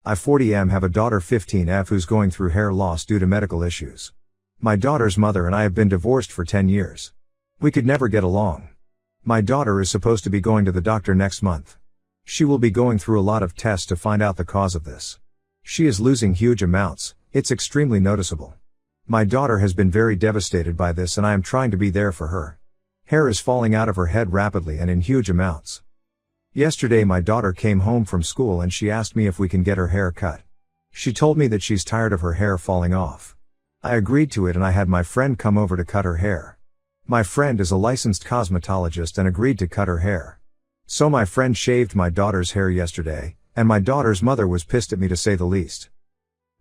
I 40M have a daughter 15F who's going through hair loss due to medical issues. My daughter's mother and I have been divorced for 10 years. We could never get along. My daughter is supposed to be going to the doctor next month. She will be going through a lot of tests to find out the cause of this. She is losing huge amounts, it's extremely noticeable. My daughter has been very devastated by this and I am trying to be there for her. Hair is falling out of her head rapidly and in huge amounts. Yesterday my daughter came home from school and she asked me if we can get her hair cut. She told me that she's tired of her hair falling off. I agreed to it and I had my friend come over to cut her hair. My friend is a licensed cosmetologist and agreed to cut her hair. So my friend shaved my daughter's hair yesterday, and my daughter's mother was pissed at me to say the least.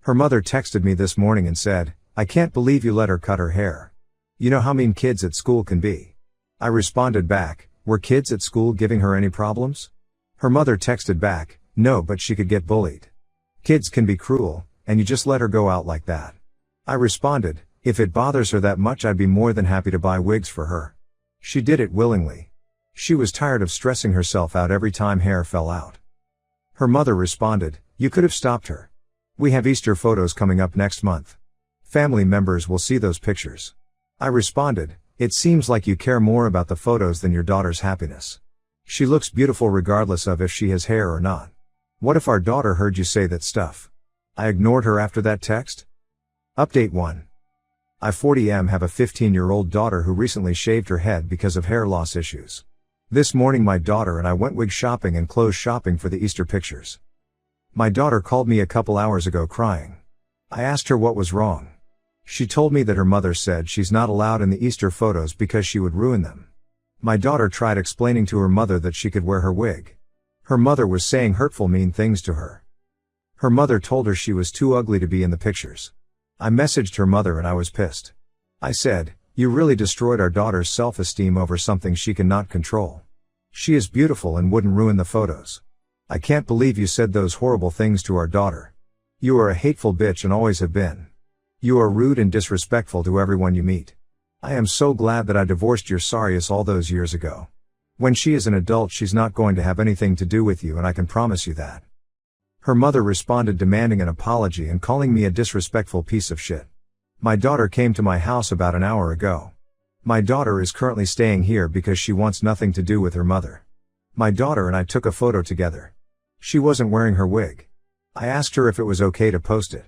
Her mother texted me this morning and said, "I can't believe you let her cut her hair. You know how mean kids at school can be." I responded back, "Were kids at school giving her any problems?" Her mother texted back, "No, but she could get bullied. Kids can be cruel, and you just let her go out like that." I responded, "If it bothers her that much I'd be more than happy to buy wigs for her." She did it willingly. She was tired of stressing herself out every time hair fell out. Her mother responded, "You could have stopped her. We have Easter photos coming up next month. Family members will see those pictures." I responded, "It seems like you care more about the photos than your daughter's happiness. She looks beautiful regardless of if she has hair or not. What if our daughter heard you say that stuff?" I ignored her after that text. Update 1. I 40M have a 15-year-old daughter who recently shaved her head because of hair loss issues. This morning my daughter and I went wig shopping and clothes shopping for the Easter pictures. My daughter called me a couple hours ago crying. I asked her what was wrong. She told me that her mother said she's not allowed in the Easter photos because she would ruin them. My daughter tried explaining to her mother that she could wear her wig. Her mother was saying hurtful, mean things to her. Her mother told her she was too ugly to be in the pictures. I messaged her mother and I was pissed. I said, "You really destroyed our daughter's self-esteem over something she cannot control. She is beautiful and wouldn't ruin the photos. I can't believe you said those horrible things to our daughter. You are a hateful bitch and always have been. You are rude and disrespectful to everyone you meet. I am so glad that I divorced your Sarius all those years ago. When she is an adult she's not going to have anything to do with you and I can promise you that." Her mother responded demanding an apology and calling me a disrespectful piece of shit. My daughter came to my house about an hour ago. My daughter is currently staying here because she wants nothing to do with her mother. My daughter and I took a photo together. She wasn't wearing her wig. I asked her if it was okay to post it.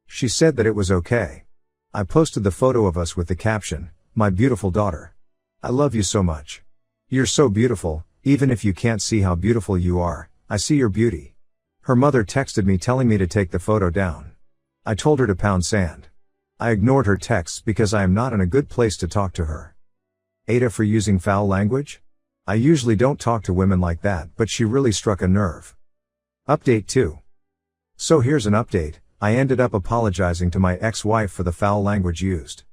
She said that it was okay. I posted the photo of us with the caption, "My beautiful daughter. I love you so much. You're so beautiful, even if you can't see how beautiful you are, I see your beauty." Her mother texted me telling me to take the photo down. I told her to pound sand. I ignored her texts because I am not in a good place to talk to her. Ada for using foul language? I usually don't talk to women like that, but she really struck a nerve. Update 2. So here's an update. I ended up apologizing to my ex-wife for the foul language used.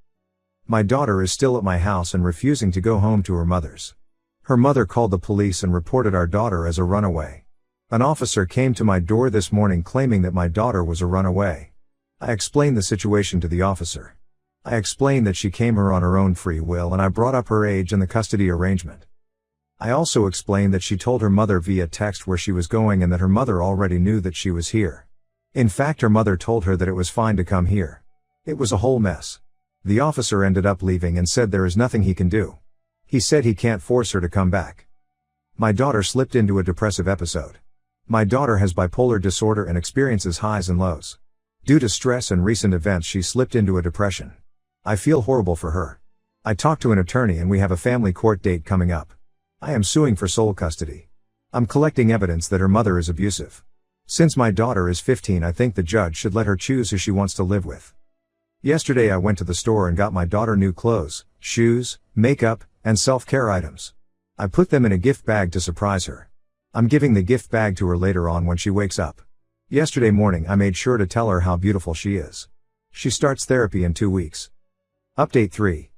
My daughter is still at my house and refusing to go home to her mother's. Her mother called the police and reported our daughter as a runaway. An officer came to my door this morning claiming that my daughter was a runaway. I explained the situation to the officer. I explained that she came here on her own free will and I brought up her age and the custody arrangement. I also explained that she told her mother via text where she was going and that her mother already knew that she was here. In fact, her mother told her that it was fine to come here. It was a whole mess. The officer ended up leaving and said there is nothing he can do. He said he can't force her to come back. My daughter slipped into a depressive episode. My daughter has bipolar disorder and experiences highs and lows. Due to stress and recent events she slipped into a depression. I feel horrible for her. I talked to an attorney and we have a family court date coming up. I am suing for sole custody. I'm collecting evidence that her mother is abusive. Since my daughter is 15, I think the judge should let her choose who she wants to live with. Yesterday I went to the store and got my daughter new clothes, shoes, makeup, and self-care items. I put them in a gift bag to surprise her. I'm giving the gift bag to her later on when she wakes up. Yesterday morning I made sure to tell her how beautiful she is. She starts therapy in 2 weeks. Update 3.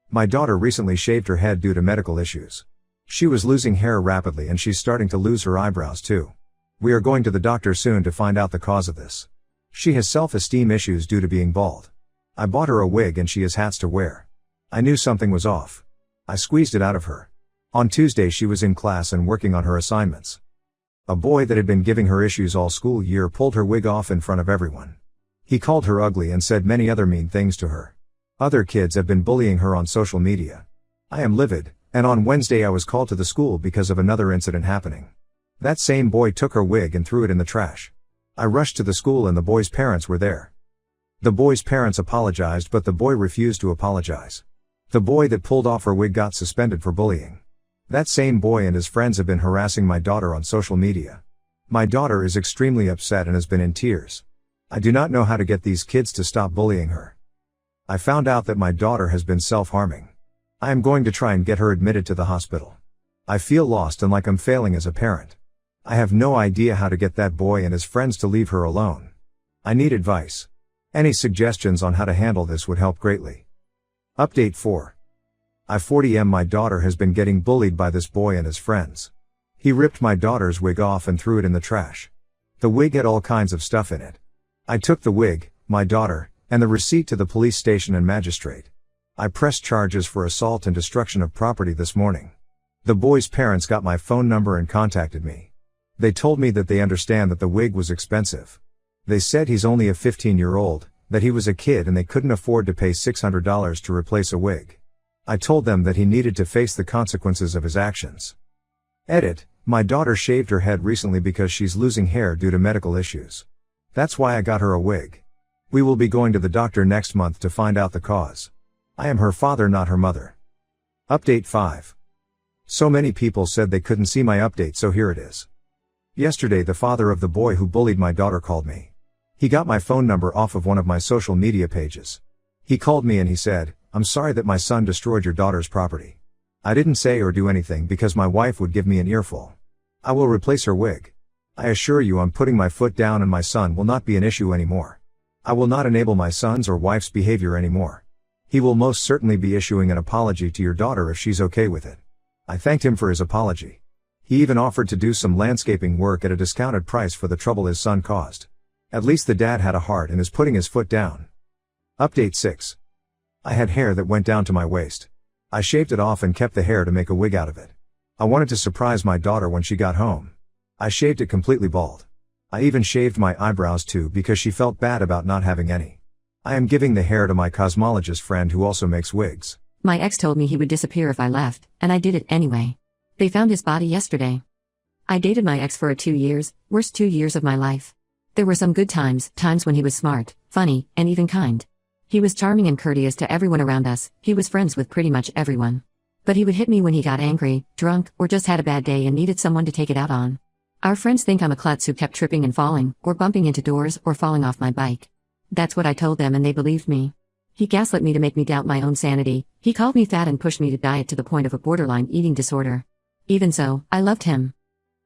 My daughter recently shaved her head due to medical issues. She was losing hair rapidly and she's starting to lose her eyebrows too. We are going to the doctor soon to find out the cause of this. She has self-esteem issues due to being bald. I bought her a wig and she has hats to wear. I knew something was off. I squeezed it out of her. On Tuesday she was in class and working on her assignments. A boy that had been giving her issues all school year pulled her wig off in front of everyone. He called her ugly and said many other mean things to her. Other kids have been bullying her on social media. I am livid, and on Wednesday I was called to the school because of another incident happening. That same boy took her wig and threw it in the trash. I rushed to the school and the boy's parents were there. The boy's parents apologized, but the boy refused to apologize. The boy that pulled off her wig got suspended for bullying. That same boy and his friends have been harassing my daughter on social media. My daughter is extremely upset and has been in tears. I do not know how to get these kids to stop bullying her. I found out that my daughter has been self-harming. I am going to try and get her admitted to the hospital. I feel lost and like I'm failing as a parent. I have no idea how to get that boy and his friends to leave her alone. I need advice. Any suggestions on how to handle this would help greatly. Update 4. I 40M. My daughter has been getting bullied by this boy and his friends. He ripped my daughter's wig off and threw it in the trash. The wig had all kinds of stuff in it. I took the wig, my daughter, and the receipt to the police station and magistrate. I pressed charges for assault and destruction of property this morning. The boy's parents got my phone number and contacted me. They told me that they understand that the wig was expensive. They said he's only a 15-year-old, that he was a kid and they couldn't afford to pay $600 to replace a wig. I told them that he needed to face the consequences of his actions. Edit: my daughter shaved her head recently because she's losing hair due to medical issues. That's why I got her a wig. We will be going to the doctor next month to find out the cause. I am her father, not her mother. Update 5. So many people said they couldn't see my update, so here it is. Yesterday the father of the boy who bullied my daughter called me. He got my phone number off of one of my social media pages. He called me and he said, "I'm sorry that my son destroyed your daughter's property. I didn't say or do anything because my wife would give me an earful. I will replace her wig. I assure you I'm putting my foot down and my son will not be an issue anymore. I will not enable my son's or wife's behavior anymore. He will most certainly be issuing an apology to your daughter if she's okay with it." I thanked him for his apology. He even offered to do some landscaping work at a discounted price for the trouble his son caused. At least the dad had a heart and is putting his foot down. Update 6. I had hair that went down to my waist. I shaved it off and kept the hair to make a wig out of it. I wanted to surprise my daughter when she got home. I shaved it completely bald. I even shaved my eyebrows too because she felt bad about not having any. I am giving the hair to my cosmologist friend who also makes wigs. My ex told me he would disappear if I left, and I did it anyway. They found his body yesterday. I dated my ex for 2 years, worst 2 years of my life. There were some good times when he was smart, funny, and even kind. He was charming and courteous to everyone around us. He was friends with pretty much everyone. But he would hit me when he got angry, drunk, or just had a bad day and needed someone to take it out on. Our friends think I'm a klutz who kept tripping and falling, or bumping into doors, or falling off my bike. That's what I told them and they believed me. He gaslit me to make me doubt my own sanity. He called me fat and pushed me to diet to the point of a borderline eating disorder. Even so, I loved him.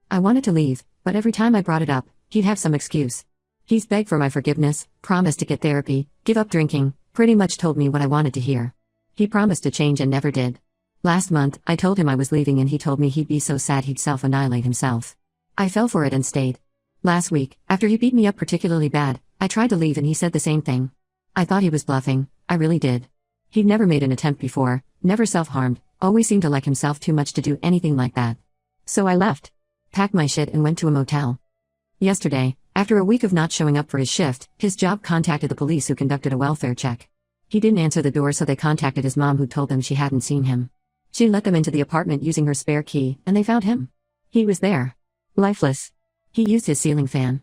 I wanted to leave, but every time I brought it up, he'd have some excuse. He's begged for my forgiveness, promised to get therapy, give up drinking, pretty much told me what I wanted to hear. He promised to change and never did. Last month, I told him I was leaving and he told me he'd be so sad he'd self-annihilate himself. I fell for it and stayed. Last week, after he beat me up particularly bad, I tried to leave and he said the same thing. I thought he was bluffing, I really did. He'd never made an attempt before, never self-harmed, always seemed to like himself too much to do anything like that. So I left. Packed my shit and went to a motel. Yesterday, after a week of not showing up for his shift, his job contacted the police who conducted a welfare check. He didn't answer the door so they contacted his mom who told them she hadn't seen him. She let them into the apartment using her spare key, and they found him. He was there. Lifeless. He used his ceiling fan.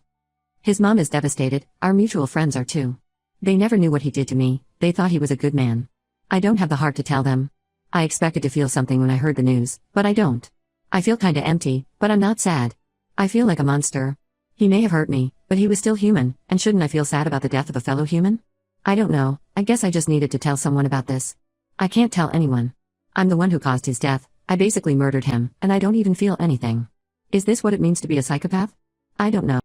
His mom is devastated, our mutual friends are too. They never knew what he did to me, they thought he was a good man. I don't have the heart to tell them. I expected to feel something when I heard the news, but I don't. I feel kinda empty, but I'm not sad. I feel like a monster. He may have hurt me, but he was still human, and shouldn't I feel sad about the death of a fellow human? I don't know, I guess I just needed to tell someone about this. I can't tell anyone. I'm the one who caused his death, I basically murdered him, and I don't even feel anything. Is this what it means to be a psychopath? I don't know.